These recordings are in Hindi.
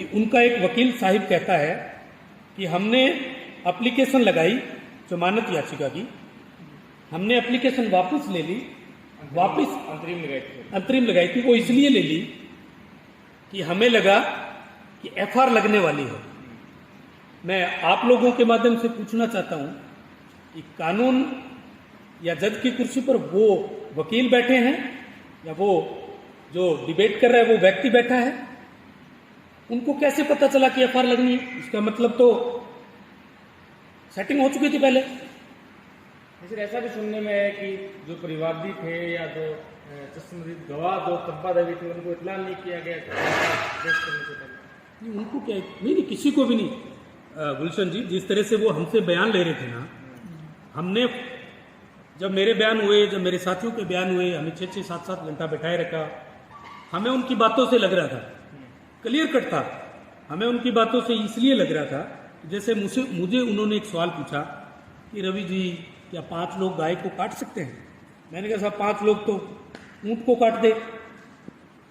कि उनका एक वकील साहिब कहता है कि हमने एप्लीकेशन लगाई जमानत याचिका की, हमने एप्लीकेशन वापस ले ली, वापस अंतरिम लगाई थी। वो इसलिए ले ली कि हमें लगा कि एफआर लगने वाली है। मैं आप लोगों के माध्यम से पूछना चाहता हूं कि कानून या जज की कुर्सी पर वो वकील बैठे हैं या वो जो डिबेट कर रहा है वो व्यक्ति बैठा है, उनको कैसे पता चला कि एफआर लगनी है? इसका मतलब तो सेटिंग हो चुकी थी पहले। सर ऐसा भी सुनने में है कि जो परिवादी थे या जो चश्मदीद गवाह जो तब्बादवी थे उनको इतला नहीं किया गया पेश करने से पहले। नहीं, उनको क्या नहीं, किसी को भी नहीं। गुलशन जी, जिस तरह से वो हमसे बयान ले रहे थे ना, हमने जब मेरे बयान हुए, जब मेरे साथियों के बयान हुए, हमें 6-6, 7-7 घंटा बैठाए रखा। हमें उनकी बातों से लग रहा था, क्लियर कट था, हमें उनकी बातों से इसलिए लग रहा था जैसे मुझे उन्होंने एक सवाल पूछा कि रवि जी क्या 5 लोग गाय को काट सकते हैं? मैंने कहा साहब 5 लोग तो ऊंट को काट दे,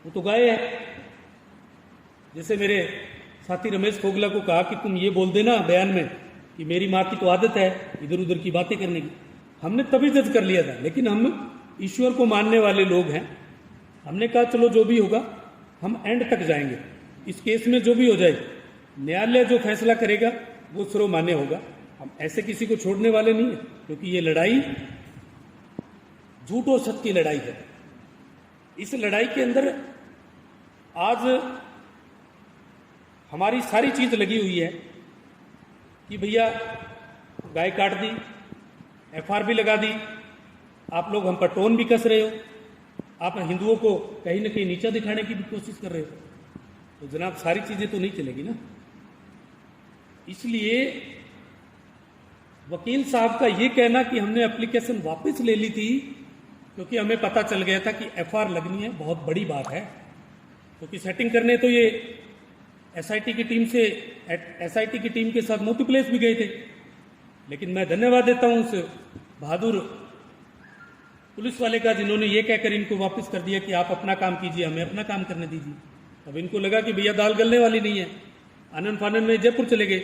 वो तो गाय है। जैसे मेरे साथी रमेश खोगला को कहा कि तुम ये बोल देना बयान में कि मेरी माँ की तो आदत है इधर उधर की बातें करने की। हमने तभी जज कर लिया था, लेकिन हम ईश्वर को मानने वाले लोग हैं। हमने कहा चलो जो भी होगा हम एंड तक जाएंगे, इस केस में जो भी हो जाए न्यायालय जो फैसला करेगा वो सर्वमान्य होगा। हम ऐसे किसी को छोड़ने वाले नहीं है, क्योंकि ये लड़ाई झूठ और सत्य की लड़ाई है। इस लड़ाई के अंदर आज हमारी सारी चीज लगी हुई है कि भैया गाय काट दी, एफआर भी लगा दी, आप लोग हम पर टोन भी कस रहे हो, आप हिंदुओं को कहीं ना कहीं नीचा दिखाने की भी कोशिश कर रहे हो। तो जनाब सारी चीजें तो नहीं चलेगी ना। इसलिए वकील साहब का ये कहना कि हमने एप्लीकेशन वापस ले ली थी क्योंकि हमें पता चल गया था कि एफआर लगनी है, बहुत बड़ी बात है। क्योंकि सेटिंग करने तो ये एसआईटी की टीम के साथ मोती प्लेस भी गए थे। लेकिन मैं धन्यवाद देता हूं उस बहादुर पुलिस वाले का जिन्होंने ये कहकर इनको वापस कर दिया कि आप अपना काम कीजिए, हमें अपना काम करने दीजिए। अब इनको लगा कि भैया दाल गलने वाली नहीं है, आनंद फानंद में जयपुर चले गए।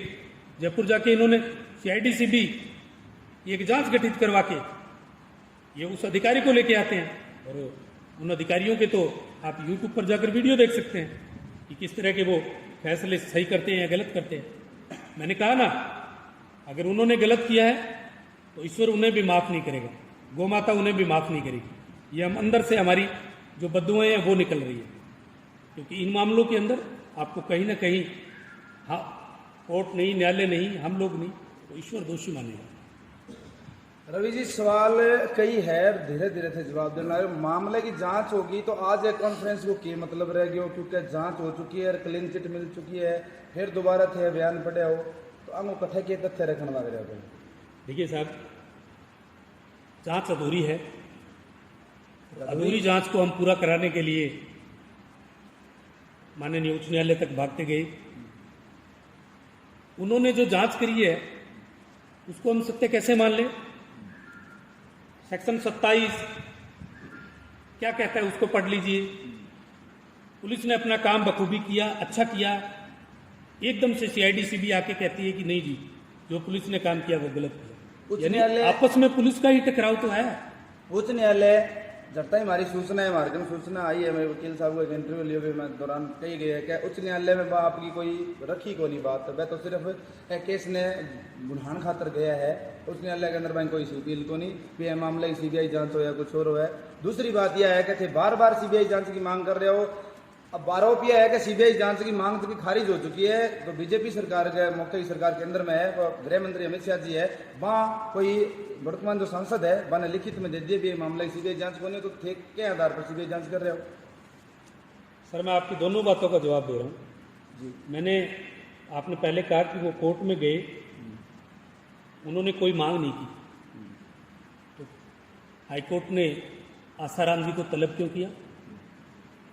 जयपुर जाके इन्होंने CID-CB एक जांच गठित करवा के ये उस अधिकारी को लेके आते हैं, और उन अधिकारियों के तो आप यूट्यूब पर जाकर वीडियो देख सकते हैं कि किस तरह के वो फैसले सही करते हैं या गलत करते हैं। मैंने कहा ना, अगर उन्होंने गलत किया है तो ईश्वर उन्हें भी माफ नहीं करेगा, गौ माता उन्हें भी माफ नहीं करेगी। ये हम अंदर से हमारी जो बद्दुआएं हैं वो निकल रही है, क्योंकि इन मामलों के अंदर आपको कहीं ना कहीं, हाँ कोर्ट नहीं, न्यायालय नहीं, हम लोग नहीं, तो ईश्वर दोषी मानेगा। रवि जी सवाल कई है, धीरे धीरे से जवाब देना है। मामले की जांच होगी तो आज एक कॉन्फ्रेंस को की मतलब रह गया, क्योंकि जांच हो चुकी है, क्लीन चिट मिल चुकी है, फिर दोबारा थे बयान पड़े हो तो अंग कथे के तथ्य रखने लग रहे हो। देखिए साहब, जांच अधूरी है, अधूरी जांच को हम पूरा कराने के लिए माननीय उच्च न्यायालय तक भागते गए। उन्होंने जो जांच करी है उसको हम सत्य कैसे मान लें? सेक्शन 27 क्या कहता है उसको पढ़ लीजिए। पुलिस ने अपना काम बखूबी किया, अच्छा किया। एकदम से CID-CB आके कहती है कि नहीं जी, जो पुलिस ने काम किया वो गलत किया। यानी आपस में पुलिस का ही टकराव तो है। उच्च न्यायालय जब हमारी सूचना है, हमारे को सूचना आई है, मेरे वकील साहब को एक इंटरव्यू लिए हुए मैं दौरान कही गई है कि उच्च न्यायालय में आपकी कोई रखी को नहीं बात, वह तो सिर्फ एक केस ने बुढ़ान खातर गया है। उच्च न्यायालय के अंदर बैंक कोई अपील को नहीं भी मामले की CBI जांच हो या कुछ और हो है। दूसरी बात यह है कि थे बार बार CBI जांच की मांग कर रहे हो। अब आरोप यह है कि CBI जांच की मांग तो खारिज हो चुकी है, तो बीजेपी सरकार के मौके की सरकार के अंदर में है, गृह मंत्री अमित शाह जी है, वहाँ कोई वर्तमान जो सांसद है वह ने लिखित में दे दिए भी मामले की CBI जांच को नहीं, तो थे क्या आधार पर CBI जांच कर रहे हो? सर मैं आपकी दोनों बातों का जवाब दे रहा हूँ जी। मैंने, आपने पहले कहा कि वो कोर्ट में गए, उन्होंने कोई मांग नहीं की, तो हाईकोर्ट ने आसाराम जी को तलब क्यों किया?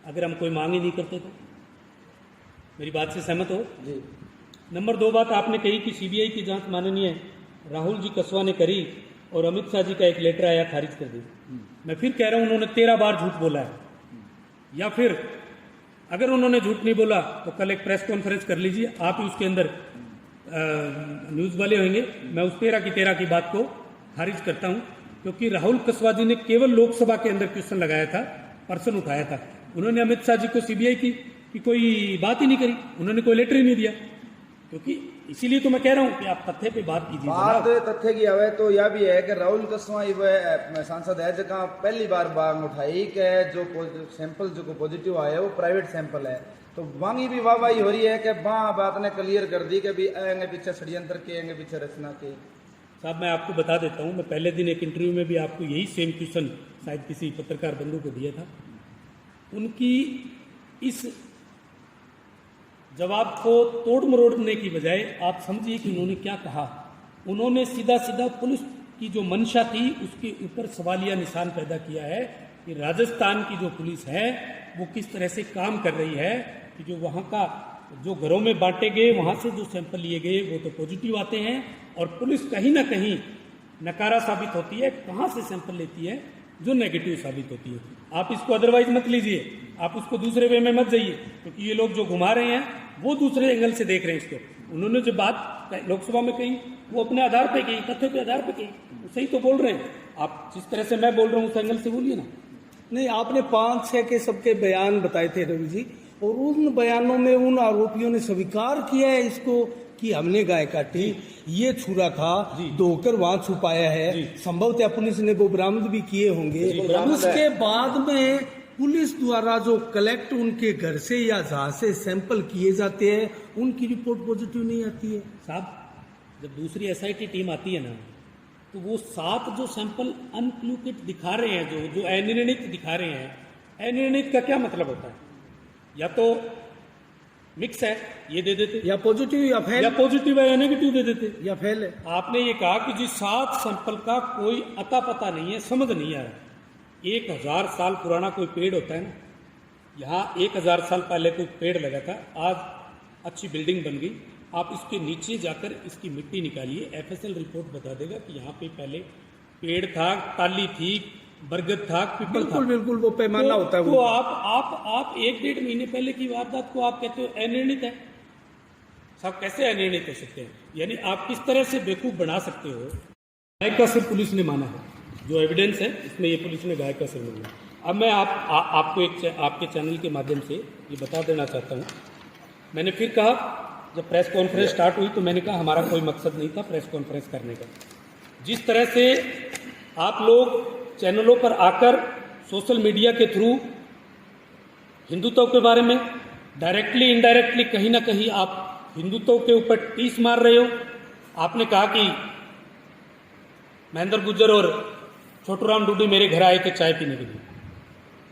अगर हम कोई मांग ही नहीं करते तो? मेरी बात से सहमत हो जी। नंबर 2 बात आपने कही कि CBI की जांच माननीय राहुल जी कसवा ने करी और अमित शाह जी का एक लेटर आया खारिज कर दिया। मैं फिर कह रहा हूं, उन्होंने 13 बार झूठ बोला है, या फिर अगर उन्होंने झूठ नहीं बोला तो कल एक प्रेस कॉन्फ्रेंस कर लीजिए, आप ही उसके अंदर न्यूज़ वाले होंगे। मैं उस 13 की बात को खारिज करता हूं, क्योंकि राहुल कसवा जी ने केवल लोकसभा के अंदर क्वेश्चन लगाया था, पर्सन उठाया था। उन्होंने अमित शाह जी को सीबीआई की कोई बात ही नहीं करी, उन्होंने कोई लेटर ही नहीं दिया। क्योंकि इसीलिए तो मैं कह रहा हूं कि आप तथ्य पे बात कीजिए। बात तथ्य की हवे तो यह भी है कि राहुल कसवा सांसद है जगह पहली बार बांग उठाई कि जो सैंपल जो पॉजिटिव आया वो प्राइवेट सैंपल है, तो वांगी भी वाहवाही हो रही है कि बात ने क्लियर कर दी कि भी आएंगे पीछे षड्यंत्र के, आएंगे पीछे रचना के। साहब मैं आपको बता देता हूं, मैं पहले दिन एक इंटरव्यू में भी आपको यही सेम क्वेश्चन शायद किसी पत्रकार बंधु को दिया था। उनकी इस जवाब को तोड़ मरोड़ने की बजाय आप समझिए कि उन्होंने क्या कहा। उन्होंने सीधा सीधा पुलिस की जो मंशा थी उसके ऊपर सवालिया निशान पैदा किया है कि राजस्थान की जो पुलिस है वो किस तरह से काम कर रही है, कि जो वहाँ का जो घरों में बांटे गए वहाँ से जो सैंपल लिए गए वो तो पॉजिटिव आते हैं, और पुलिस कहीं ना कहीं नकारा साबित होती है, कहाँ से सैंपल लेती है जो नेगेटिव साबित होती है। आप इसको अदरवाइज मत लीजिए, आप उसको दूसरे वे में मत जाइए, क्योंकि ये लोग जो घुमा रहे हैं वो दूसरे एंगल से देख रहे हैं इसको। उन्होंने जो बात लोकसभा में कही वो अपने आधार पे कही, तथ्य के आधार पे कही, सही तो बोल रहे हैं। आप जिस तरह से मैं बोल रहा हूँ उस एंगल से बोलिए ना। नहीं, आपने 5-6 के सबके बयान बताए थे रवि जी, और उन बयानों में उन आरोपियों ने स्वीकार किया है इसको कि हमने गाय काटी, ये छुरा था, धोकर वहां छुपाया है, संभवतः पुलिस ने वो बरामद भी किए होंगे। उसके बाद में पुलिस द्वारा जो कलेक्ट उनके घर से या जहां से सैंपल किए जाते हैं उनकी रिपोर्ट पॉजिटिव नहीं आती है। साहब जब दूसरी एसआईटी टीम आती है ना, तो वो 7 जो सैंपल अनक्लूकेट दिखा रहे हैं, जो अनिर्णित दिखा रहे हैं, अनिर्णित का क्या मतलब होता है? या तो मिक्स है ये दे देते, या पॉजिटिव या फेल, या पॉजिटिव है या नेगेटिव दे देते, या फेल है। आपने ये कहा कि जी 7 सैंपल का कोई अता पता नहीं है, समझ नहीं आ रहा। 1000 साल पुराना कोई पेड़ होता है ना, यहाँ 1000 साल पहले कोई पेड़ लगा था, आज अच्छी बिल्डिंग बन गई, आप इसके नीचे जाकर इसकी मिट्टी निकालिए, एफएसएल रिपोर्ट बता देगा कि यहाँ पे पहले पेड़ था, टाली थी, बरगद था, पीपल था। बिल्कुल वो पैमाना होता है। तो आप 1-1.5 महीने पहले की वारदात को आप कहते हो अनिर्णित है। साहब कैसे अनिर्णित हो सकते हैं? यानी आप किस तरह से बेवकूफ बना सकते हो? गाय का सिर पुलिस ने माना है, जो एविडेंस है इसमें ये पुलिस ने गाय का सिर माना। अब मैं आपको आपके चैनल के माध्यम से ये बता देना चाहता हूँ। मैंने फिर कहा, जब प्रेस कॉन्फ्रेंस स्टार्ट हुई तो मैंने कहा हमारा कोई मकसद नहीं था प्रेस कॉन्फ्रेंस करने का। जिस तरह से आप लोग चैनलों पर आकर सोशल मीडिया के थ्रू हिंदुत्व के बारे में डायरेक्टली इनडायरेक्टली कहीं ना कहीं आप हिंदुत्व के ऊपर टीस मार रहे हो। आपने कहा कि महेंद्र गुज्जर और छोटूराम डूडी मेरे घर आए थे चाय पीने के लिए,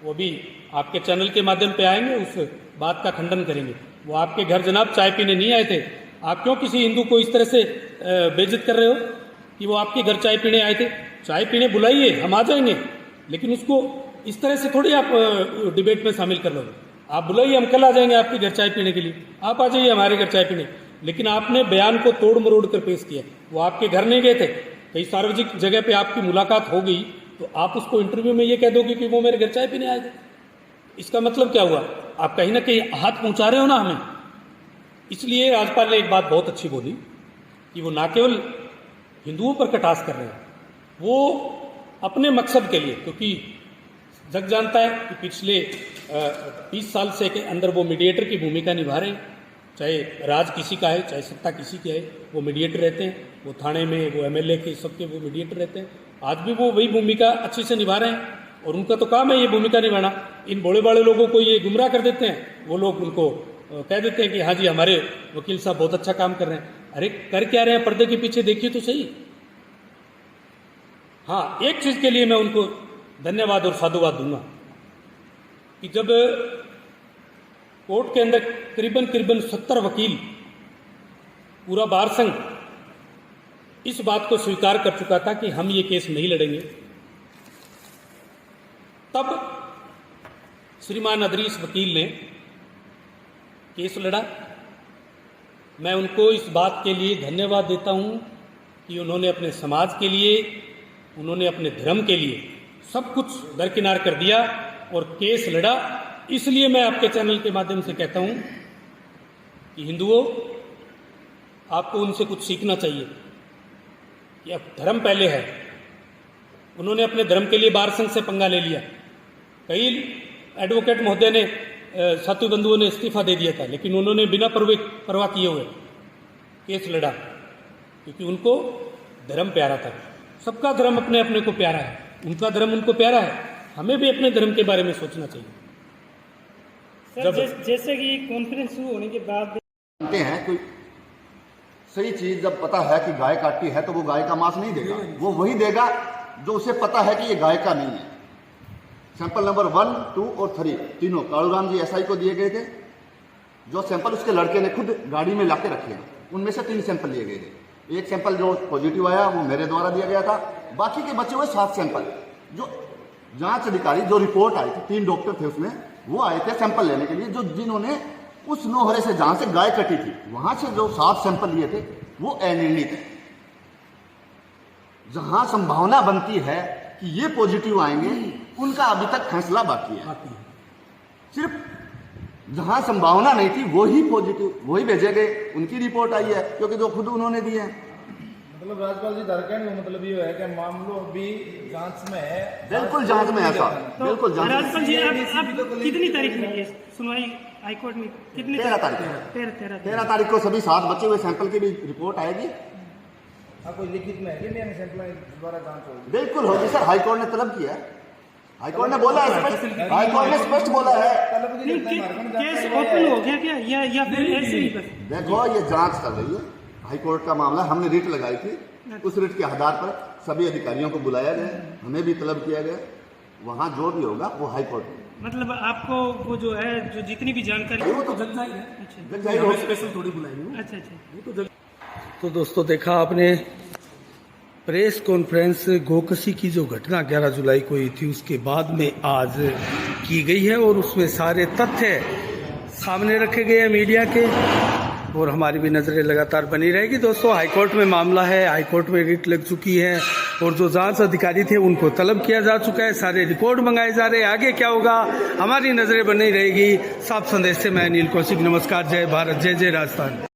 वो भी आपके चैनल के माध्यम पे आएंगे, उस बात का खंडन करेंगे। वो आपके घर जनाब चाय पीने नहीं आए थे। आप क्यों किसी हिंदू को इस तरह से बेइज्जत कर रहे हो कि वो आपके घर चाय पीने आए थे? चाय पीने बुलाइए, हम आ जाएंगे, लेकिन उसको इस तरह से थोड़ी आप डिबेट में शामिल कर लोगे। आप बुलाइए, हम कल आ जाएंगे आपके घर चाय पीने के लिए, आप आ जाइए हमारे घर चाय पीने। लेकिन आपने बयान को तोड़ मरोड़ कर पेश किया। वो आपके घर नहीं गए थे, कहीं सार्वजनिक जगह पे आपकी मुलाकात हो गई तो आप उसको इंटरव्यू में ये कह दोगे कि वो मेरे घर चाय पीने आए थे। इसका मतलब क्या हुआ? आप कहीं ना कहीं हाथ पहुंचा रहे हो ना हमें। इसलिए राज्यपाल ने एक बात बहुत अच्छी बोली कि वो ना केवल हिंदुओं पर कटाक्ष कर रहे हैं, वो अपने मकसद के लिए, क्योंकि जग जानता है कि पिछले 20 साल से के अंदर वो मीडिएटर की भूमिका निभा रहे हैं। चाहे राज किसी का है, चाहे सत्ता किसी की है, वो मीडिएटर रहते हैं। वो थाने में, वो एमएलए के, सबके वो मीडिएटर रहते हैं। आज भी वो वही भूमिका अच्छे से निभा रहे हैं और उनका तो काम है ये भूमिका निभाना। इन भोले भाले लोगों को ये गुमराह कर देते हैं, वो लोग उनको कह देते हैं कि हाँ जी हमारे वकील साहब बहुत अच्छा काम कर रहे हैं। अरे कर क्या रहे हैं? पर्दे के पीछे देखिए तो सही। हाँ, एक चीज के लिए मैं उनको धन्यवाद और साधुवाद दूंगा कि जब कोर्ट के अंदर करीबन 70 वकील, पूरा बार संघ इस बात को स्वीकार कर चुका था कि हम ये केस नहीं लड़ेंगे, तब श्रीमान अदरीस वकील ने केस लड़ा। मैं उनको इस बात के लिए धन्यवाद देता हूं कि उन्होंने अपने समाज के लिए, उन्होंने अपने धर्म के लिए सब कुछ दरकिनार कर दिया और केस लड़ा। इसलिए मैं आपके चैनल के माध्यम से कहता हूं कि हिंदुओं, आपको उनसे कुछ सीखना चाहिए कि अब धर्म पहले है। उन्होंने अपने धर्म के लिए बार संघ से पंगा ले लिया। कई एडवोकेट महोदय ने, साधु बंधुओं ने इस्तीफा दे दिया था, लेकिन उन्होंने बिना परवाह किए हुए केस लड़ा, क्योंकि उनको धर्म प्यारा था। सबका धर्म अपने अपने को प्यारा है, उनका धर्म उनको प्यारा है। हमें भी अपने धर्म के बारे में सोचना चाहिए। सर, जैसे कि कॉन्फ्रेंस शुरू होने के बाद जानते हैं कोई सही चीज जब पता है कि गाय काटी है तो वो गाय का मांस नहीं देगा, वो वही देगा जो उसे पता है कि ये गाय का नहीं है। सैंपल नंबर 1, 2 और 3 तीनों कालूराम जी एसआई को दिए गए थे। जो सैंपल उसके लड़के ने खुद गाड़ी में लाके रखे हैं, उनमें से 3 सैंपल लिए गए थे। एक सैंपल जो पॉजिटिव आया वो मेरे द्वारा दिया गया था। बाकी के बचे हुए 7 सैंपल जो जांच अधिकारी, जो रिपोर्ट आई थी, 3 डॉक्टर थे उसमें, वो आए थे सैंपल लेने के लिए, जो जिन्होंने उस नौहरे से जहां से गाय कटी थी वहां से जो 7 सैंपल लिए थे वो अनिर्णित है। जहां संभावना बनती है कि ये पॉजिटिव आएंगे, उनका अभी तक फैसला बाकी है। सिर्फ जहां संभावना नहीं थी वही पॉजिटिव, वही भेजे गए, उनकी रिपोर्ट आई है, क्योंकि जो खुद उन्होंने दिए हैं। मतलब राजपाल जी कहने का मतलब ये है कि मामलों भी जांच में है। बिल्कुल जांच में है साहब, तो बिल्कुल जांच में। राजपाल जी, आप कितनी तारीख में केस सुनवाई हाईकोर्ट में? कितनी 13 तारीख 13 तारीख को सभी 7 बचे हुए सैंपल की भी रिपोर्ट आएगी। कोई लिखित में है कि नहीं सैंपल द्वारा जांच होगी? बिल्कुल होगी सर, हाईकोर्ट ने तलब किया है। हाईकोर्ट ने बोला है, हाईकोर्ट ने स्पष्ट बोला है। केस ओपन हो गया क्या, या फिर ऐसे ही बस? देखो, ये जांच कर रही है, हाईकोर्ट का मामला। हमने रिट लगाई थी, उस रिट के आधार पर सभी अधिकारियों को बुलाया गया, हमें भी तलब किया गया। वहां जो भी होगा वो हाईकोर्ट में। मतलब आपको वो जो है, जो जितनी भी जानकारी, वो तो जग जाहिर है, अच्छा जग जाहिर होगी। स्पेशल थोड़ी बुलाएंगे। अच्छा अच्छा। वो तो जग तो दोस्तों, देखा आपने प्रेस कॉन्फ्रेंस गोकसी की जो घटना 11 जुलाई को हुई थी, उसके बाद में आज की गई है और उसमें सारे तथ्य सामने रखे गए हैं मीडिया के, और हमारी भी नज़रें लगातार बनी रहेगी। दोस्तों, हाईकोर्ट में मामला है, हाईकोर्ट में रिट लग चुकी है और जो जांच अधिकारी थे उनको तलब किया जा चुका है, सारे रिकॉर्ड मंगाए जा रहे हैं। आगे क्या होगा, हमारी नज़रें बनी रहेगी। साफ संदेश से मैं अनिल कौशिक, नमस्कार, जय भारत, जय जय राजस्थान।